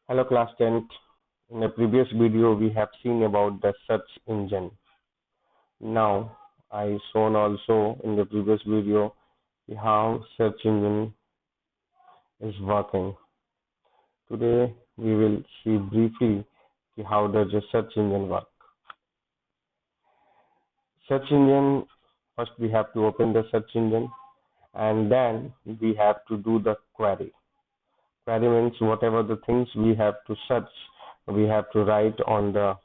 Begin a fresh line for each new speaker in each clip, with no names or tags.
Hello class 10th. In the previous video we have seen about the search engine. Now I shown also in the previous video how search engine is working. Today we will see briefly how does a search engine work. Search engine, first we have to open the search engine and then we have to do the query. Query means whatever the things we have to search, we have to write on the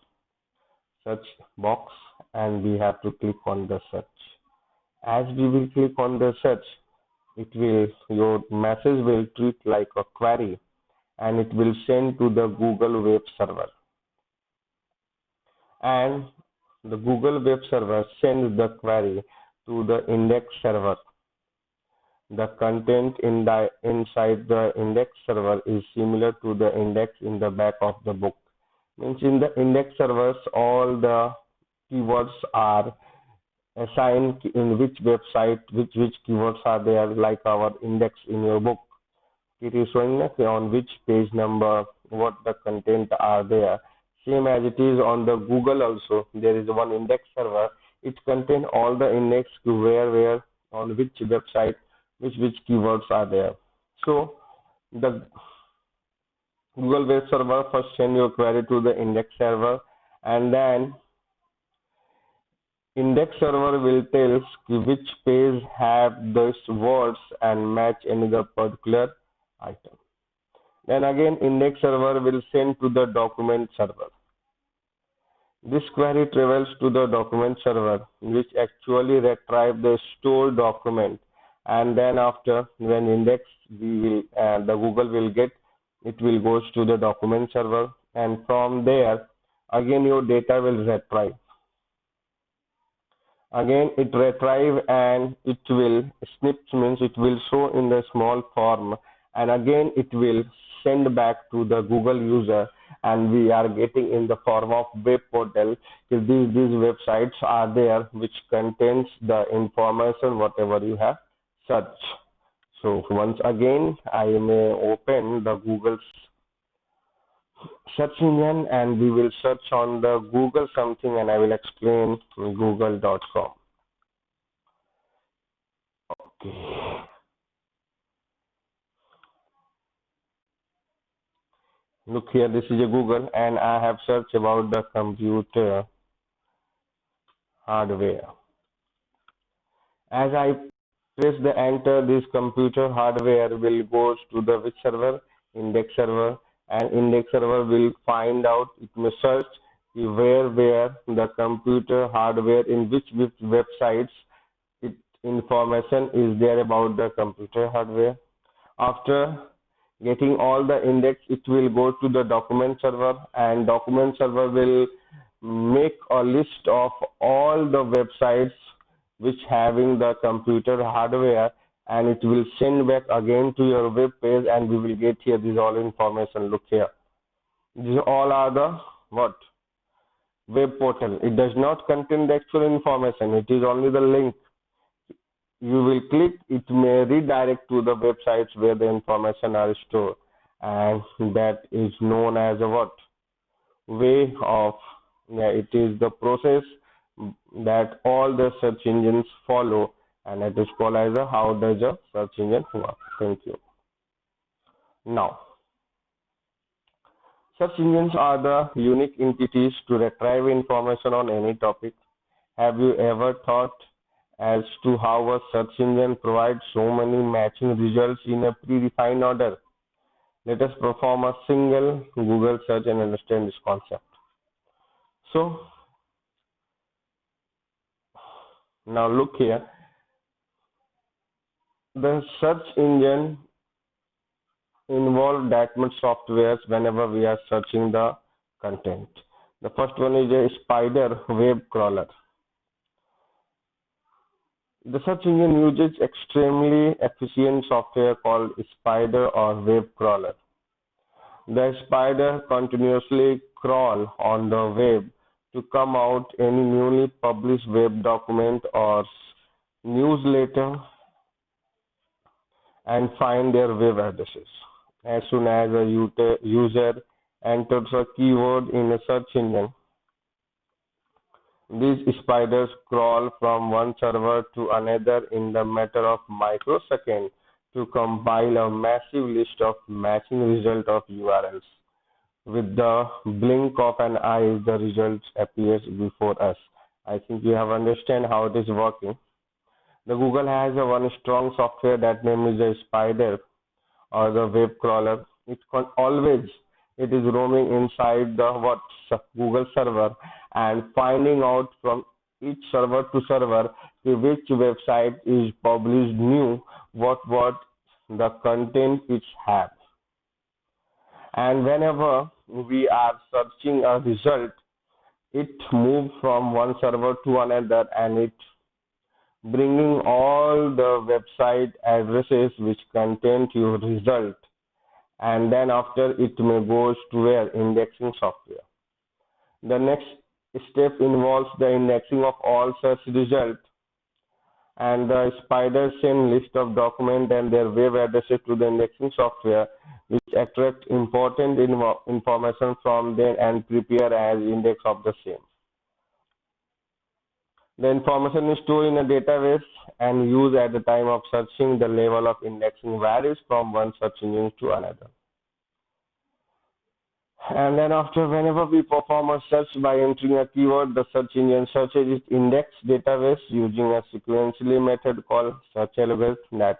search box and we have to click on the search. As we will click on the search, your message will treat like a query and it will send to the Google web server. And the Google web server sends the query to the index server. The content inside the index server is similar to the index in the back of the book. Means in the index servers, all the keywords are assigned in which website, which keywords are there, like our index in your book. It is showing on which page number, what the content are there. Same as it is on the Google also. There is one index server. It contains all the index where, on which website, which keywords are there. So the Google web server first send your query to the index server, and then index server will tell which page have those words and match another particular item. Then again index server will send to the document server. This query travels to the document server, which actually retrieve the stored document, and then after when index the Google will get, it will goes to the document server, and from there again your data will retrieve. Again it retrieve and it will snips, means it will show in the small form, and again it will send back to the Google user, and we are getting in the form of web portal. These websites are there which contains the information whatever you have searched. So once again I may open the Google's search engine and we will search on the Google something, and I will explain google.com. Okay. Look here, this is a Google and I have searched about the computer hardware. As I press the enter, this computer hardware will go to the which server? Index server, and index server will find out, it may search where the computer hardware, in which websites it information is there about the computer hardware. After getting all the index, it will go to the document server, and document server will make a list of all the websites which having the computer hardware, and it will send back again to your web page, and we will get here this all information. Look here, these all are the what? Web portal. It does not contain the actual information, it is only the link. You will click, it may redirect to the websites where the information are stored, and that is known as a what? Way of, it is the process that all the search engines follow, and it is called as a how does a search engine work. Thank you. Now, search engines are the unique entities to retrieve information on any topic. Have you ever thought as to how a search engine provides so many matching results in a predefined order? Let us perform a single Google search and understand this concept. So, now look here. The search engine involve that much softwares whenever we are searching the content. The first one is a spider web crawler. The search engine uses extremely efficient software called Spider or Web Crawler. The spider continuously crawls on the web to come out any newly published web document or newsletter and find their web addresses. As soon as a user enters a keyword in a search engine, these spiders crawl from one server to another in the matter of microseconds to compile a massive list of matching results of URLs. With the blink of an eye, the results appears before us. I think you have understand how it is working. The Google has a one strong software that name is the Spider or the web crawler. Always it is roaming inside the what Google server and finding out from each server to server which website is published new, what the content it has. And whenever we are searching a result, it moves from one server to another and it bringing all the website addresses which contain your result, and then after it may goes to where indexing software. The next step involves the indexing of all such results, and the spider send list of documents and their web addresses to the indexing software, which extract important information from them and prepare as index of the same. The information is stored in a database and used at the time of searching. The level of indexing varies from one search engine to another. And then after, whenever we perform a search by entering a keyword, the search engine searches its index database using a sequentially method called search algorithm. That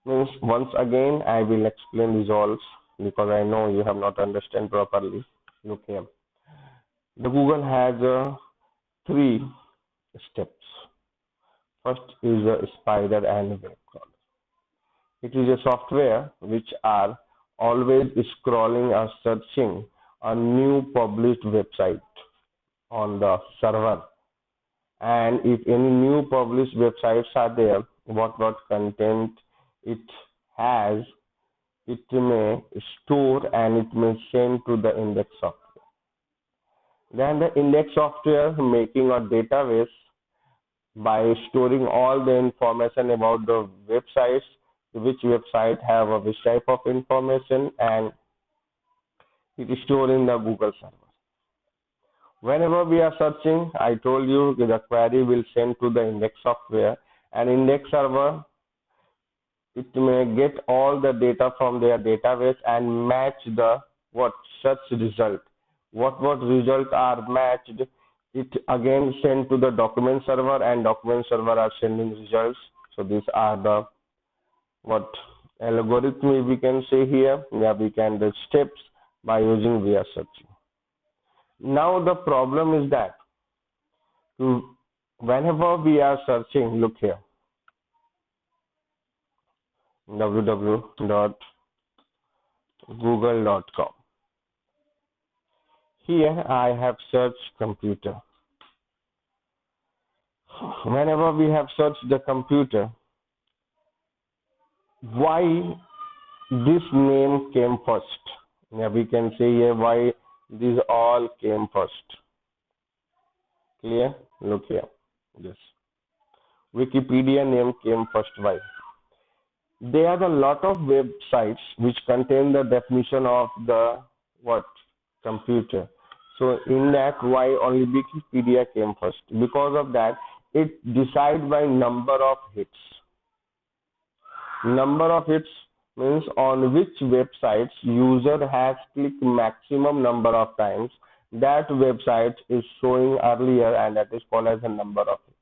means, once again, I will explain these all because I know you have not understand properly. Look here. The Google has three steps. First is a spider and web crawler. It is a software which are always scrolling or searching a new published website on the server, and if any new published websites are there, what content it has, it may store and it may send to the index software. Then the index software making a database by storing all the information about the websites, which website have which type of information, and it is stored in the Google server. Whenever we are searching, I told you the query will send to the index software, and index server, it may get all the data from their database and match the search result. What result are matched, it again sent to the document server, and document server are sending results. So these are the algorithm we can say here. Yeah, we can do steps by using via searching. Now the problem is that whenever we are searching, look here, www.google.com. Here I have searched computer. Whenever we have searched the computer, why this name came first? Yeah, we can say here why these all came first. Clear? Look here. This Wikipedia name came first. Why? There are a lot of websites which contain the definition of the computer. So in that, why only Wikipedia came first? Because of that, it decides by number of hits. Number of hits means on which websites user has clicked maximum number of times. That website is showing earlier, and that is called as a number of hits.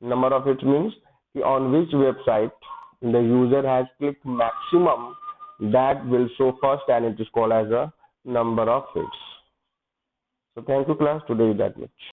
Number of hits means on which website the user has clicked maximum, that will show first, and it is called as a number of hits. So thank you class, today is that much.